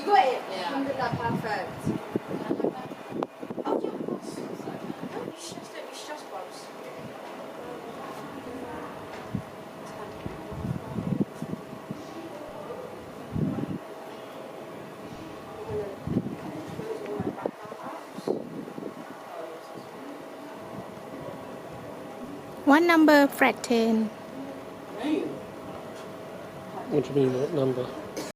You got it? Yeah. Alhamdulillah, perfect. Oh, yeah, of course. No, you should just bobs. What number, Fred 10? What do you mean, what number?